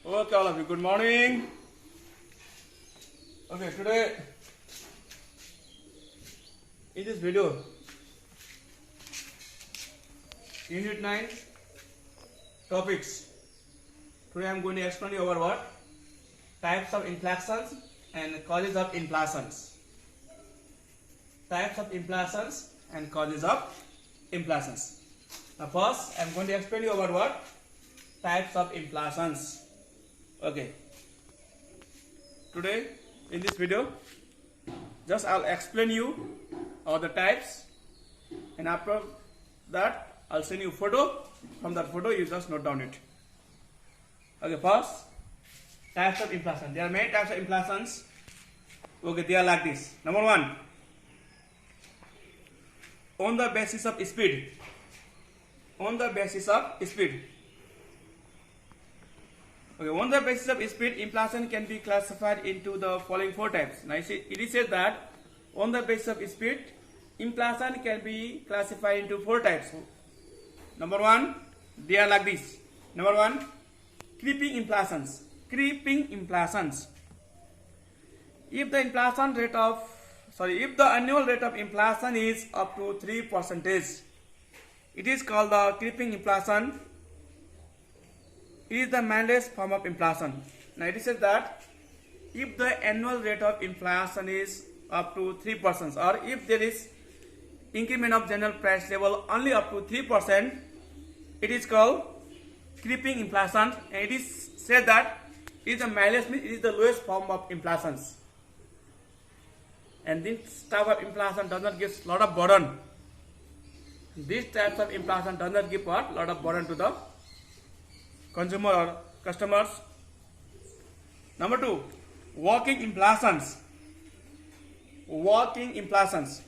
Okay, all of you, good morning. Okay, today in this video, Unit 9 topics. Today I am going to explain you about what? Types of inflations and causes of inflations. Types of inflations and causes of inflations. Now first I am going to explain you about what? Types of inflations. Okay. Today in this video, just I'll explain you all the types, and after that I'll send you a photo. From that photo you just note down it. Okay, first types of inflation. There are many types of inflations. Okay, they are like this. Number one, on the basis of speed. On the basis of speed. Okay, on the basis of speed, inflation can be classified into the following four types. Now, it is said that on the basis of speed, inflation can be classified into four types. Number one, they are like this. Number one, creeping inflations. Creeping inflations. If the inflation rate of, if the annual rate of inflation is up to 3%, it is called the creeping inflation. It is the mildest form of inflation. Now it is said that if the annual rate of inflation is up to 3%, or if there is increment of general price level only up to 3%, it is called creeping inflation, and it is said that it is the mildest, it is the lowest form of inflations. And this type of inflation does not give lot of burden. These types of inflation does not give what? Lot of burden to the consumer or customers. Number two, walking inflations. Walking inflations.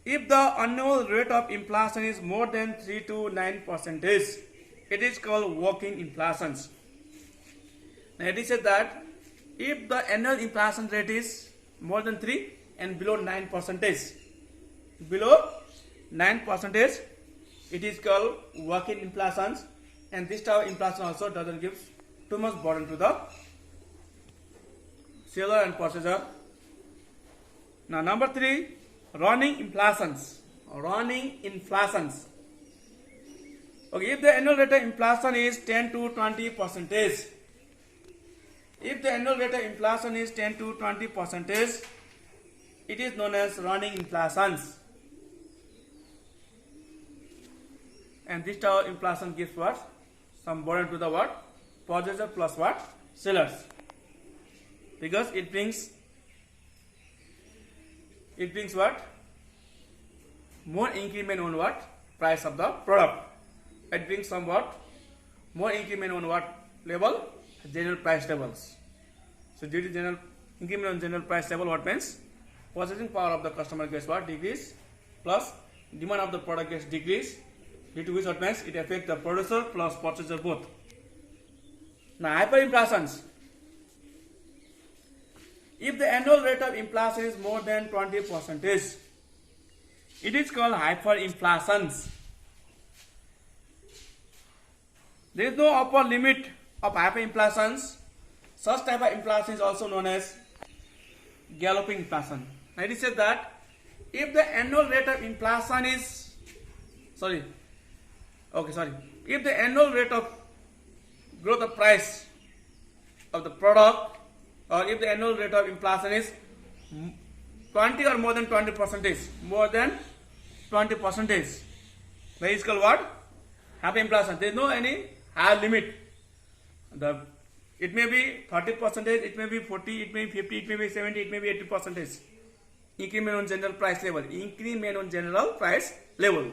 If the annual rate of inflation is more than 3 to 9%, it is called walking inflations. Now it is said that if the annual inflation rate is more than 3 and below 9%, it is called walking inflations. And this type of inflation also doesn't give too much burden to the seller and purchaser. Now number three, running inflations. Running inflations. Okay, if the annual rate of inflation is 10 to 20%, if the annual rate of inflation is 10 to 20%, it is known as running inflations. And this type of inflation gives what? Some burden to the what? Purchaser plus what? Sellers. Because it brings what? More increment on what? Price of the product. It brings somewhat more increment on what level? General price levels. So due to general increment on general price level, what means? Purchasing power of the customer gets what? Decrease, plus demand of the product gets decrease, due to which what means it affects the producer plus purchaser both. Now hyperinflations. If the annual rate of inflation is more than 20%, it is called hyperinflations. There is no upper limit of hyperinflations. Such type of inflation is also known as galloping inflation. Now it is said that if the annual rate of inflation is if the annual rate of growth of price of the product, or if the annual rate of inflation is 20 or more than 20%, that is called what? Hyperinflation. There is no any higher limit. It may be 30%, it may be 40, it may be 50, it may be 70, it may be 80%. Increment on general price level. Increment on general price level.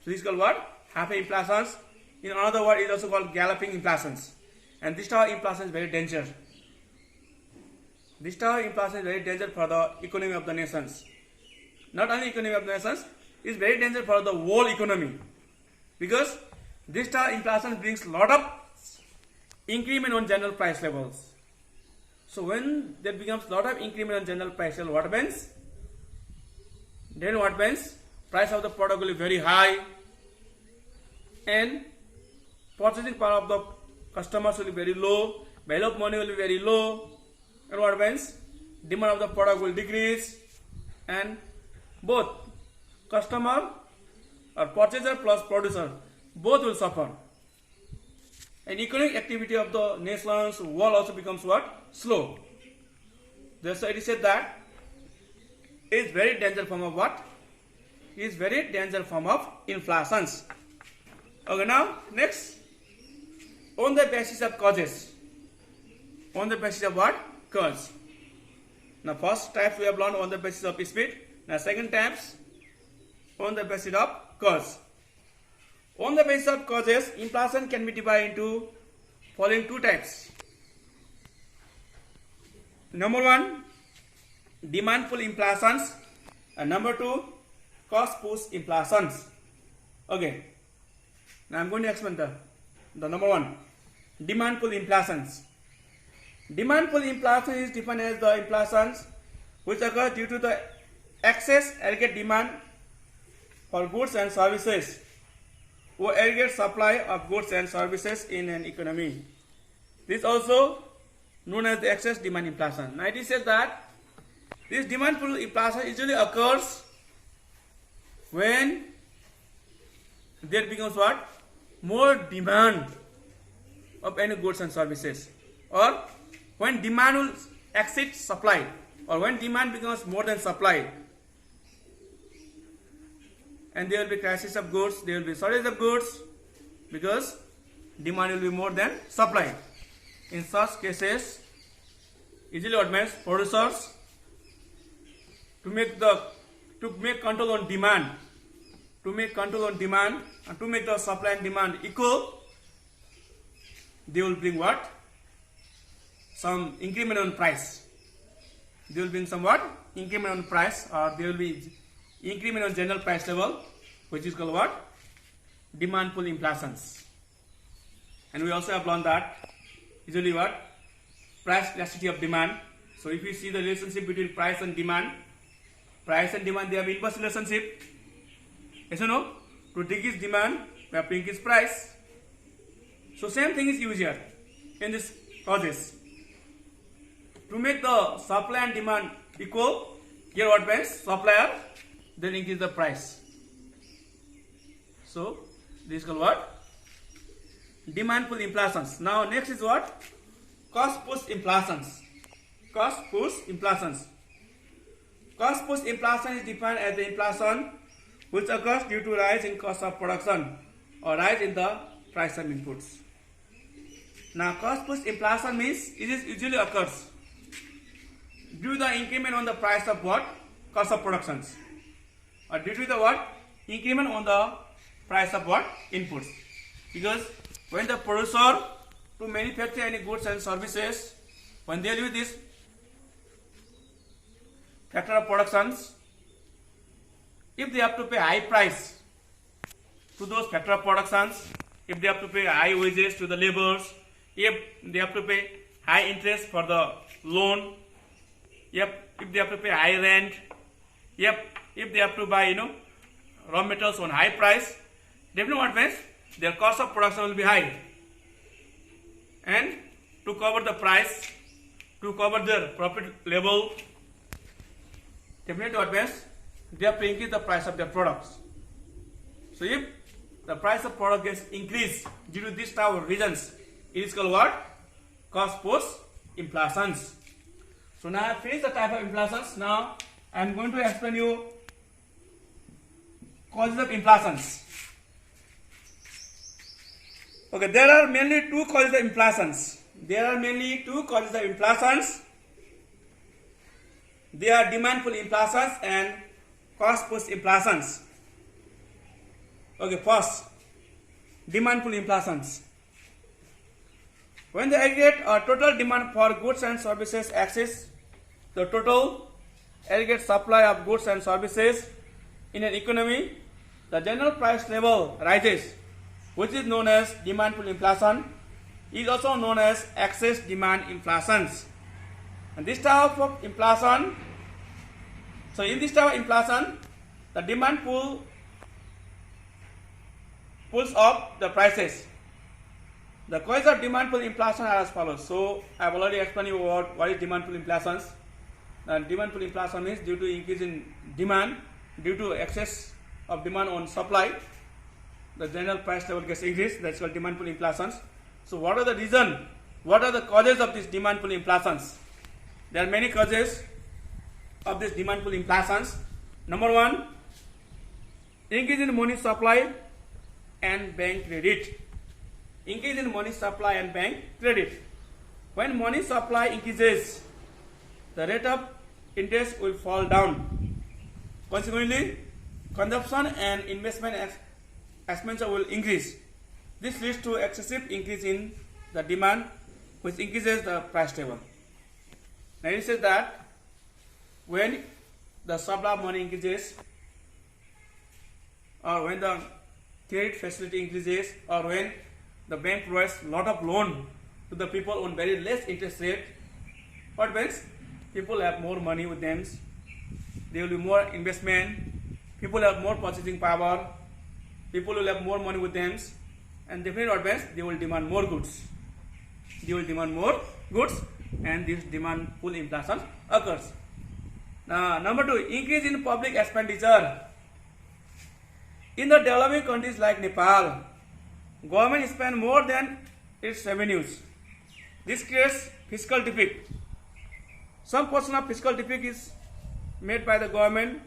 So this is called what? Hyperinflations. In another word, it is also called galloping inflations. And this type of inflation is very dangerous. This type of inflation is very dangerous for the economy of the nations. Not only economy of the nations, it is very dangerous for the whole economy. Because this type of inflation brings lot of increment on general price levels. So when there becomes lot of increment on general price level, what happens? Then what happens? Price of the product will be very high, and purchasing power of the customers will be very low, value of money will be very low, and what happens? Demand of the product will decrease, and both customer or purchaser plus producer both will suffer. And economic activity of the nations world also becomes what? Slow. Therefore it is said that it is very dangerous form of what? It is very dangerous form of inflations. Okay, now next, on the basis of causes. On the basis of what? Cause. Now first types we have learned on the basis of speed. Now second types on the basis of cause. On the basis of causes, inflation can be divided into following two types. Number one, demand pull inflations, and number two, cost push inflations. Okay. Now I am going to explain the number one, demand pull inflations. Demand pull inflation is defined as the inflations which occur due to the excess aggregate demand for goods and services or aggregate supply of goods and services in an economy. This is also known as the excess demand inflation. Now it is said that this demand pull inflation usually occurs when there becomes what? More demand of any goods and services, or when demand will exceed supply, or when demand becomes more than supply, and there will be crisis of goods, there will be shortage of goods because demand will be more than supply. In such cases, usually what means producers to make control on demand, and to make the supply and demand equal, they will bring what? Some increment on price. They will bring somewhat increment on price, or there will be increment on general price level, which is called what? Demand pull inflations. And we also have learned that usually what? Price elasticity of demand. So if you see the relationship between price and demand, they have inverse relationship. Yes or no? To decrease demand, we have to increase price. So same thing is used here in this causes. To make the supply and demand equal, here what means? Supplier then increase the price. So this is called what? Demand pull inflations. Now next is what? Cost push inflations. Cost push inflations. Cost push inflation is defined as the inflation which occurs due to rise in cost of production or rise in the price of inputs. Now cost push inflation means it is usually occurs due to the increment on the price of what? Cost of productions, or due to the what? Increment on the price of what? Inputs. Because when the producer to manufacture any goods and services, when they use this factor of productions, if they have to pay high price to those factor of productions, if they have to pay high wages to the laborers, if they have to pay high interest for the loan, if they have to pay high rent, if they have to buy raw materials on high price, definitely what means their cost of production will be high, and to cover the price, to cover their profit level, definitely what means they have to increase the price of their products. So if the price of product gets increased due to this type of reasons, it is called what? Cost push inflations. So now I finished the type of inflations. Now I am going to explain you causes of inflations. Okay, there are mainly two causes of inflations. They are demand pull inflations and cost push inflations. Okay, first, demand pull inflations. When the aggregate or total demand for goods and services exceeds the total aggregate supply of goods and services in an economy, the general price level rises, which is known as demand pull inflation. It is also known as excess demand inflations. And this type of inflation, in this type of inflation, the demand pulls up the prices. The causes of demand pull inflation are as follows. So I have already explained you what is demand pull inflation. Demand pull inflation is due to increase in demand, due to excess of demand on supply, the general price level gets increased. That's called demand pull inflation. So what are the reason? What are the causes of this demand pull inflation? There are many causes of this demand pull inflation. Number one, increase in money supply and bank credit. Increase in money supply and bank credit. When money supply increases, the rate of interest will fall down. Consequently, consumption and investment expenditure will increase. This leads to excessive increase in the demand, which increases the price level. Now it says that when the supply of money increases, or when the credit facility increases, or when the bank provides a lot of loan to the people on very less interest rate, what means people have more money with them, there will be more investment, people have more purchasing power, people will have more money with them, and definitely what means they will demand more goods. They will demand more goods, and this demand pull inflation occurs. Now, number two, increase in public expenditure. In the developing countries like Nepal, government spend more than its revenues. This creates fiscal deficit. Some portion of fiscal deficit is made by the government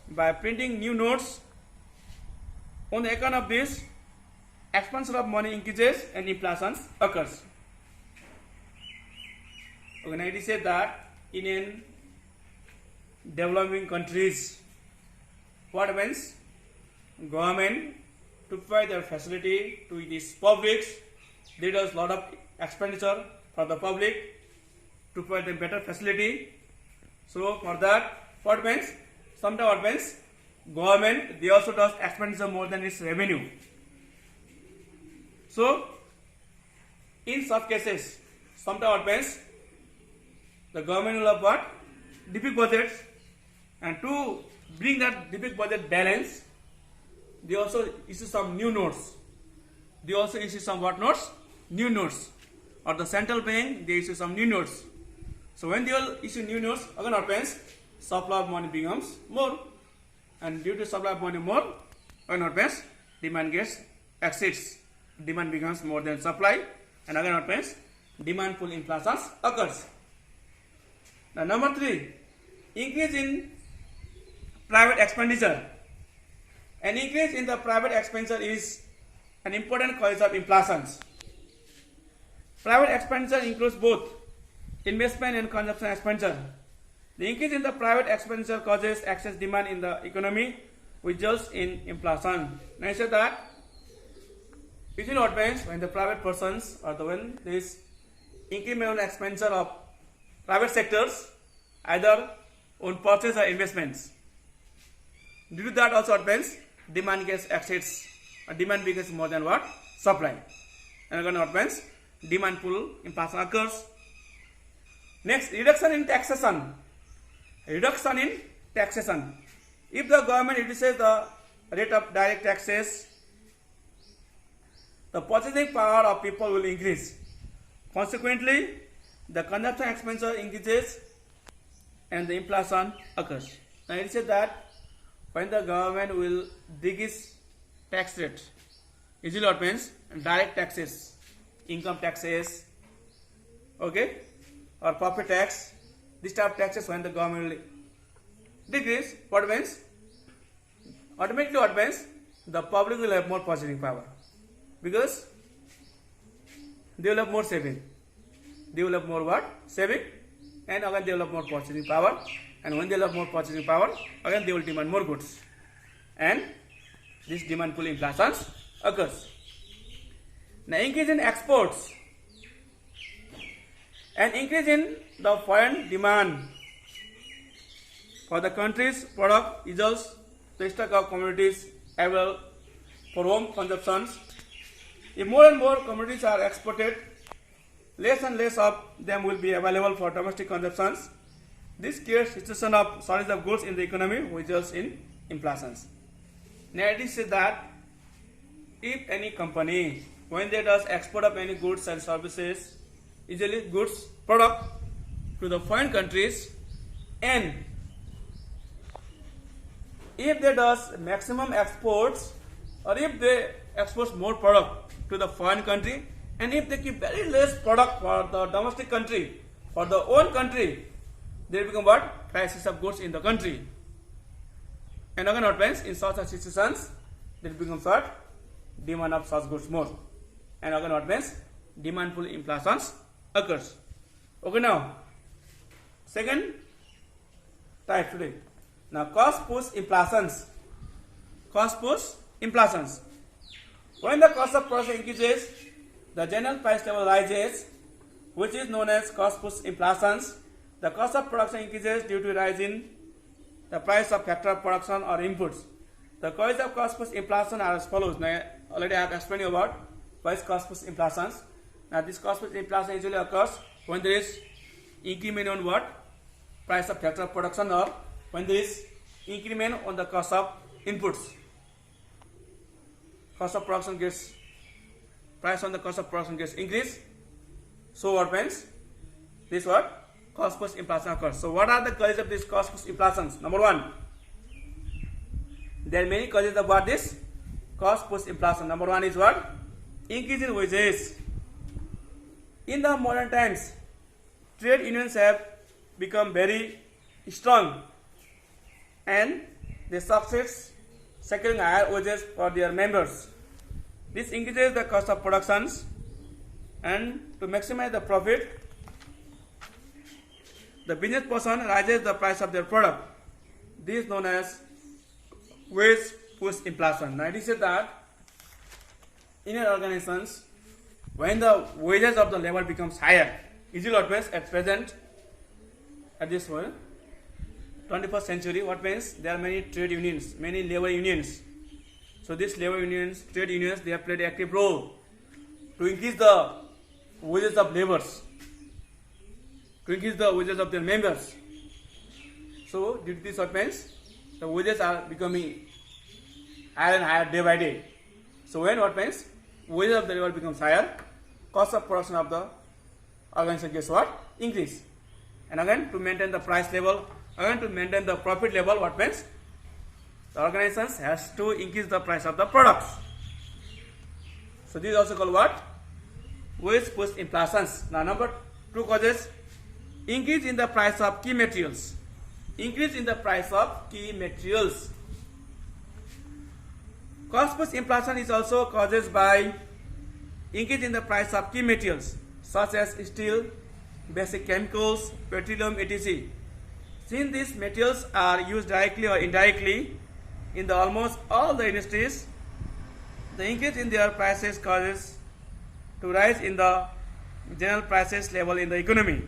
by printing new notes. On the account of this, expansion of money increases and inflation occurs. Okay, now it is said that in developing countries, what means government to provide their facility to these publics, they does a lot of expenditure for the public to provide them better facility. So for that, what means sometimes what means government they also does expenditure more than its revenue. So in such cases, sometimes what means the government will have what deficit budgets, and to bring that deficit budget balance, they also issue some new notes. They also issue some what notes? New notes. Or the central bank, they issue some new notes. So when they will issue new notes, again what happens? Supply of money becomes more. And due to supply of money more, again what happens? Demand gets exceeds. Demand becomes more than supply. And again what happens? Demand pull inflation occurs. Now number three, increase in private expenditure. An increase in the private expenditure is an important cause of inflation. Private expenditure includes both investment and consumption expenditure. The increase in the private expenditure causes excess demand in the economy, which results in inflation. Now I said that usually what happens when the private persons or the when there is incremental expenditure of private sectors, either on purchase or investments. Due to that also what happens? Demand gets exceeds, or demand becomes more than what? Supply. And again what happens? Demand pull inflation occurs. Next, reduction in taxation. Reduction in taxation. If the government reduces the rate of direct taxes, the purchasing power of people will increase. Consequently, the consumption expenditure increases and the inflation occurs. Now it says that when the government will decrease tax rate, usually what means direct taxes, income taxes, okay, or profit tax, this type of taxes when the government will decrease, what means automatically what means the public will have more purchasing power, because they will have more saving, they will have more what? Saving, and again they will have more purchasing power, and when they will have more purchasing power, again they will demand more goods, and this demand pull inflation occurs. Now increase in exports. An increase in the foreign demand for the country's product results the stock of commodities available for home consumption. If more and more commodities are exported, less and less of them will be available for domestic consumption. This creates situation of shortage of goods in the economy, which results in inflation. Now it is said that if any company when they does export of any goods and services, usually goods product to the foreign countries, and if they does maximum exports, or if they export more product to the foreign country, and if they keep very less product for the domestic country, for the own country, there become what? Crisis of goods in the country. And again what happens in such situations? There becomes what? Demand of such goods more. And again what happens? Demand pull inflations occurs. Okay, now second type today. Now cost push inflations. Cost push inflations. When the cost of production increases, the general price level rises, which is known as cost push inflations. The cost of production increases due to rise in the price of factor of production or inputs. The causes of cost push inflation are as follows. Now, already I have explained you about what is cost push inflations. Now, this cost push inflation usually occurs when there is increment on what? Price of factor of production, or when there is increment on the cost of inputs. Cost of production gets, price on the cost of production gets increased. So what happens? This what? Cost push inflation occurs. So what are the causes of this cost push inflations? Number one, there are many causes of what this cost push inflation. Number one is what? Increase in wages. In the modern times, trade unions have become very strong, and they succeed securing higher wages for their members. This increases the cost of productions, and to maximize the profit, the business person raises the price of their product. This is known as wage push inflation. Now it is said that in an organizations, when the wages of the labor becomes higher, usually what means at present, at this point, 21st century, what means there are many trade unions, many labor unions. So these labor unions, trade unions, they have played an active role to increase the wages of laborers, to increase the wages of their members. So due to this what means the wages are becoming higher and higher day by day. So when what means wages of the labor becomes higher, cost of production of the organization gets what? Increase. And again to maintain the price level, again to maintain the profit level, what means the organizations has to increase the price of the products. So this is also called what? Wage push inflations. Now number two causes, increase in the price of key materials. Increase in the price of key materials. Cost push inflation is also caused by increase in the price of key materials such as steel, basic chemicals, petroleum, etc. Since these materials are used directly or indirectly in the almost all the industries, the increase in their prices causes to rise in the general prices level in the economy.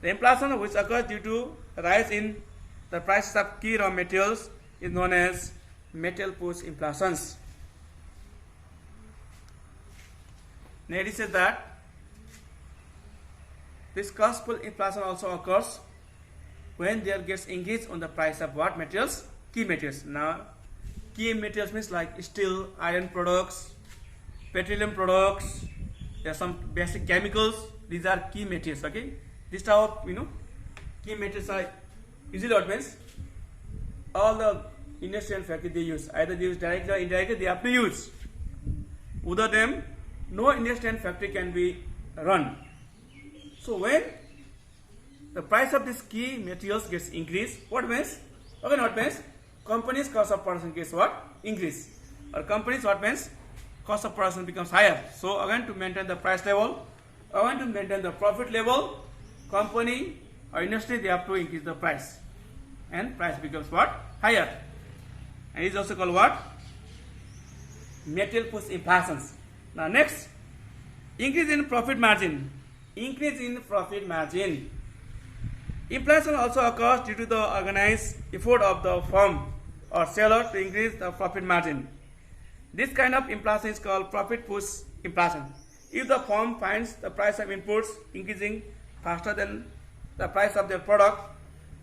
The inflation which occurs due to rise in the prices of key raw materials is known as metal push inflations. Now it is said that this cost push inflation also occurs when there gets increase on the price of what materials? Key materials. Now key materials means like steel, iron products, petroleum products, there are some basic chemicals. These are key materials. Okay, this type of key materials are usually what means all the industrial factory they use, either they use directly or indirectly, they have to use. Without them, no industrial factory can be run. So when the price of these key materials gets increased, what means? Okay, what means? Companies' cost of production gets what? Increase. Or companies what means? Cost of production becomes higher. So again to maintain the price level, again to maintain the profit level, company or industry they have to increase the price, and price becomes what? Higher. And it is also called what? Metal push inflations. Now next, increase in profit margin. Increase in profit margin. Inflation also occurs due to the organized effort of the firm or seller to increase the profit margin. This kind of inflation is called profit push inflation. If the firm finds the price of inputs increasing faster than the price of their product,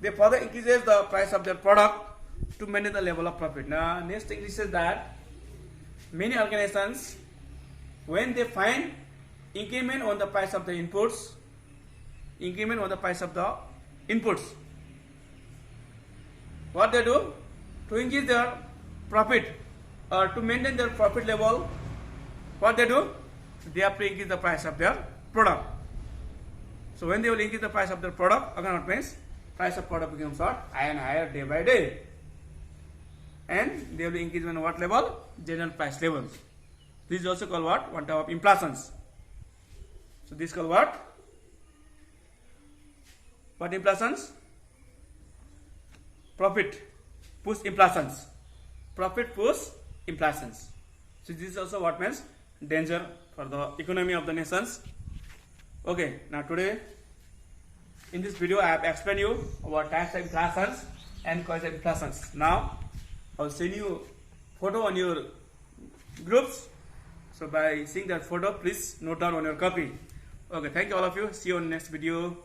they further increases the price of their product to maintain the level of profit. Now next thing is that many organizations when they find increment on the price of the inputs, what they do to increase their profit or to maintain their profit level, what they do, they have to increase the price of their product. So when they will increase the price of their product, again what means price of product becomes what? Higher and higher day by day. And they will increase on what level? General price levels. This is also called what? One type of inflations. So this is called what? What inflations? Profit push inflations. Profit push inflations. So this is also what means danger for the economy of the nations. Okay, now today in this video I have explained you about types of inflations and causes of inflations. Now I will send you photo on your groups. So by seeing that photo, please note down on your copy. Okay, thank you all of you. See you on next video.